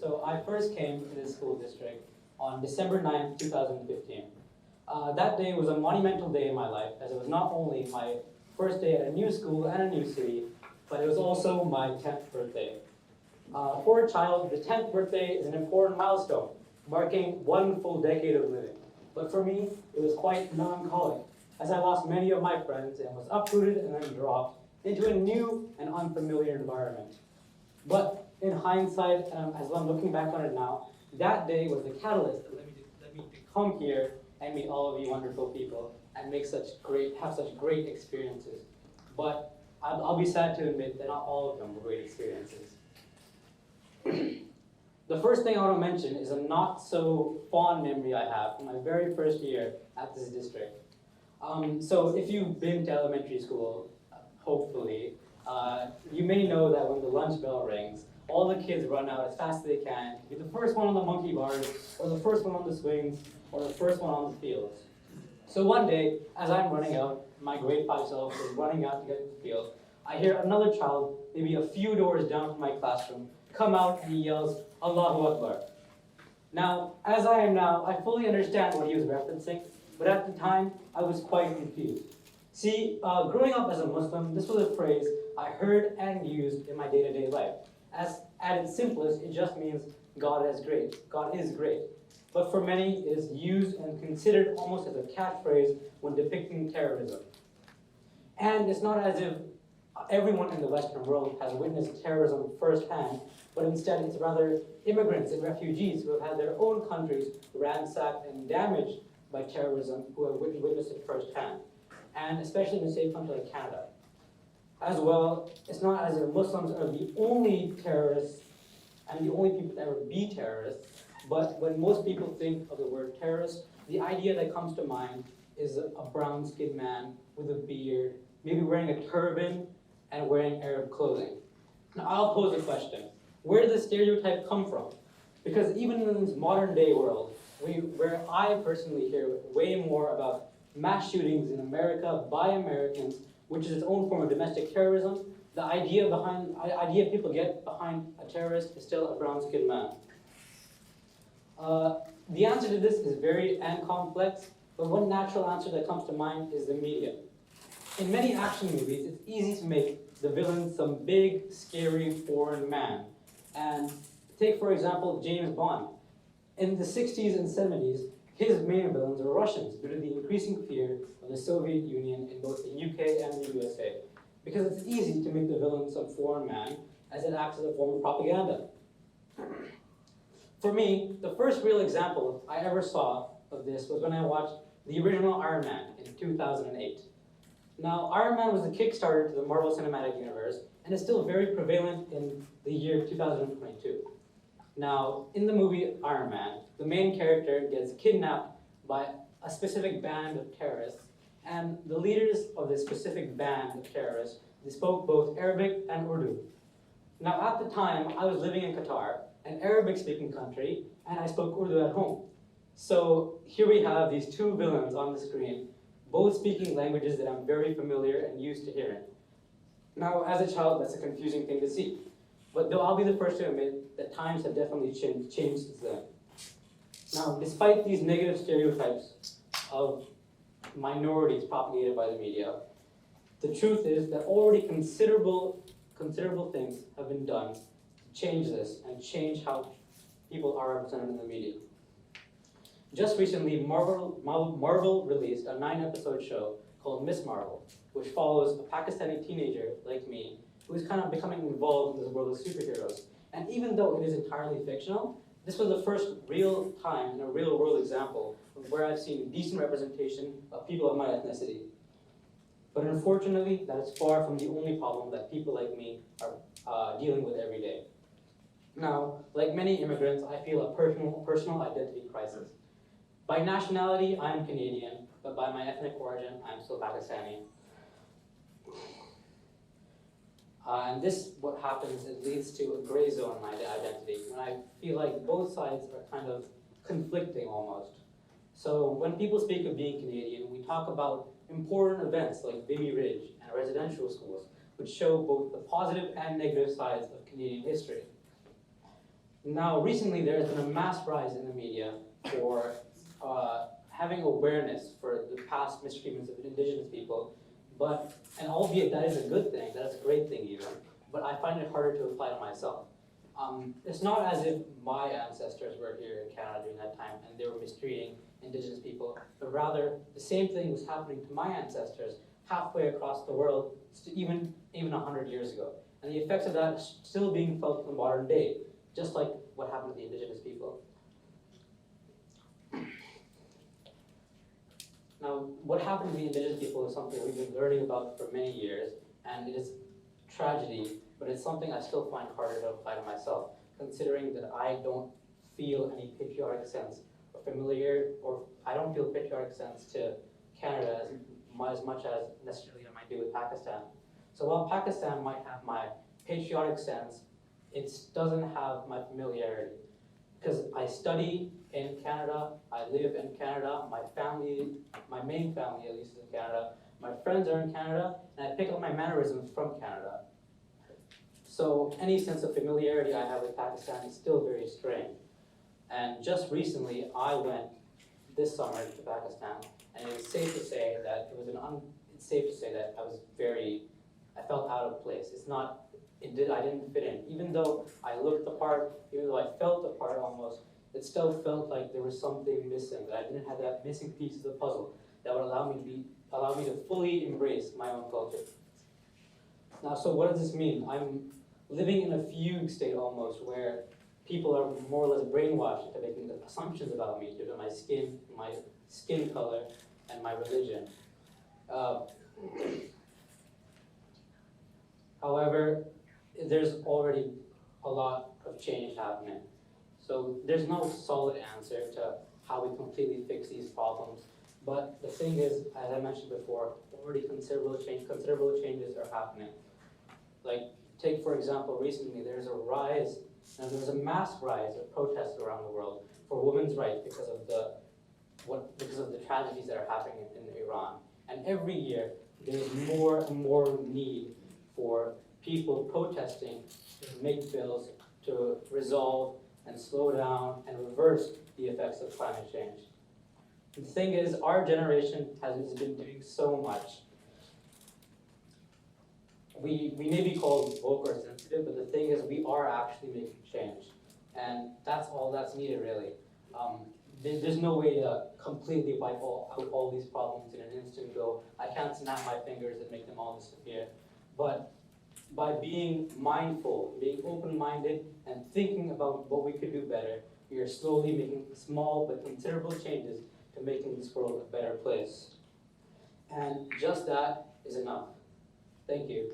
So I first came to this school district on December 9th, 2015. That day was a monumental day in my life, as it was not only my first day at a new school and a new city, but it was also my 10th birthday. For a child, the 10th birthday is an important milestone, marking one full decade of living. But for me, it was quite melancholic, as I lost many of my friends and was uprooted and then dropped into a new and unfamiliar environment. But in hindsight, as I'm looking back on it now, that day was the catalyst that led me to come here and meet all of you wonderful people and have such great experiences. But I'll be sad to admit that not all of them were great experiences. The first thing I want to mention is a not so fond memory I have from my very first year at this district. So if you've been to elementary school, hopefully, you may know that when the lunch bell rings, all the kids run out as fast as they can to be the first one on the monkey bars, or the first one on the swings, or the first one on the fields. So one day, as I'm running out, my grade 5 self is running out to get to the field, I hear another child, maybe a few doors down from my classroom, come out and he yells, "Allahu Akbar." Now, as I am now, I fully understand what he was referencing, but at the time, I was quite confused. See, growing up as a Muslim, this was a phrase I heard and used in my day-to-day life. As at its simplest, it just means God is great. God is great. But for many, it is used and considered almost as a catchphrase when depicting terrorism. And it's not as if everyone in the Western world has witnessed terrorism firsthand, but instead it's rather immigrants and refugees who have had their own countries ransacked and damaged by terrorism who have witnessed it firsthand, and especially in a safe country like Canada. As well, it's not as if Muslims are the only terrorists and the only people that would be terrorists, but when most people think of the word terrorist, the idea that comes to mind is a brown-skinned man with a beard, maybe wearing a turban and wearing Arab clothing. Now I'll pose a question. Where did the stereotype come from? Because even in this modern day world, where I personally hear way more about mass shootings in America by Americans, which is its own form of domestic terrorism, the idea people get behind a terrorist is still a brown-skinned man. The answer to this is varied and complex, but one natural answer that comes to mind is the media. In many action movies, it's easy to make the villain some big, scary foreign man. And take, for example, James Bond. In the 60s and 70s, his main villains were Russians due to the increasing fear of the Soviet Union in both the UK and the USA. Because it's easy to make the villain some foreign man, as it acts as a form of propaganda. For me, the first real example I ever saw of this was when I watched the original Iron Man in 2008. Now, Iron Man was the Kickstarter to the Marvel Cinematic Universe, and is still very prevalent in the year 2022. Now, in the movie Iron Man, the main character gets kidnapped by a specific band of terrorists, and the leaders of this specific band of terrorists, they spoke both Arabic and Urdu. Now, at the time, I was living in Qatar, an Arabic-speaking country, and I spoke Urdu at home. So here we have these two villains on the screen, both speaking languages that I'm very familiar and used to hearing. Now, as a child, that's a confusing thing to see. But though I'll be the first to admit that times have definitely changed since then. Now, despite these negative stereotypes of minorities propagated by the media, the truth is that already considerable things have been done to change this and change how people are represented in the media. Just recently, Marvel released a 9-episode show called Miss Marvel, which follows a Pakistani teenager like me who is kind of becoming involved in this world of superheroes. And even though it is entirely fictional, this was the first real time and a real world example of where I've seen decent representation of people of my ethnicity. But unfortunately, that is far from the only problem that people like me are dealing with every day. Now, like many immigrants, I feel a personal identity crisis. By nationality, I'm Canadian, but by my ethnic origin, I'm still Pakistani. And this, what happens, it leads to a gray zone in my identity, when I feel like both sides are kind of conflicting almost. So when people speak of being Canadian, we talk about important events like Vimy Ridge and residential schools, which show both the positive and negative sides of Canadian history. Now, recently there has been a mass rise in the media for having awareness for the past mistreatments of indigenous people, and albeit that is a good thing, that's a great thing even, but I find it harder to apply to myself. It's not as if my ancestors were here in Canada during that time and they were mistreating indigenous people, but rather the same thing was happening to my ancestors halfway across the world, even 100 years ago. And the effects of that are still being felt in the modern day, just like what happened to the indigenous people. Now, what happened to the indigenous people is something we've been learning about for many years, and it is tragedy, but it's something I still find harder to apply to myself, considering that I don't feel any patriotic sense or familiar, or I don't feel patriotic sense to Canada as much as necessarily I might do with Pakistan. So while Pakistan might have my patriotic sense, it doesn't have my familiarity. Because I study in Canada, I live in Canada, my family, my main family at least is in Canada, my friends are in Canada, and I pick up my mannerisms from Canada. So any sense of familiarity I have with Pakistan is still very strained. And just recently, I went this summer to Pakistan, and it's safe to say that I felt out of place. I didn't fit in. Even though I looked the part, even though I felt the part almost, it still felt like there was something missing, that I didn't have that missing piece of the puzzle that would allow me to fully embrace my own culture. Now, so what does this mean? I'm living in a fugue state almost, where people are more or less brainwashed into making assumptions about me due to my skin color, and my religion. However, there's already a lot of change happening. So there's no solid answer to how we completely fix these problems. But the thing is, as I mentioned before, already considerable changes are happening. Like, take for example, recently there's a mass rise of protests around the world for women's rights because of the tragedies that are happening in Iran. And every year, there's more and more need for people protesting to make bills to resolve and slow down and reverse the effects of climate change. The thing is, our generation has been doing so much. We may be called woke or sensitive, but the thing is, we are actually making change. And that's all that's needed, really. There's no way to completely wipe out all these problems in an instant go. I can't snap my fingers and make them all disappear. But by being mindful, being open-minded, and thinking about what we could do better, we are slowly making small but considerable changes to making this world a better place. And just that is enough. Thank you.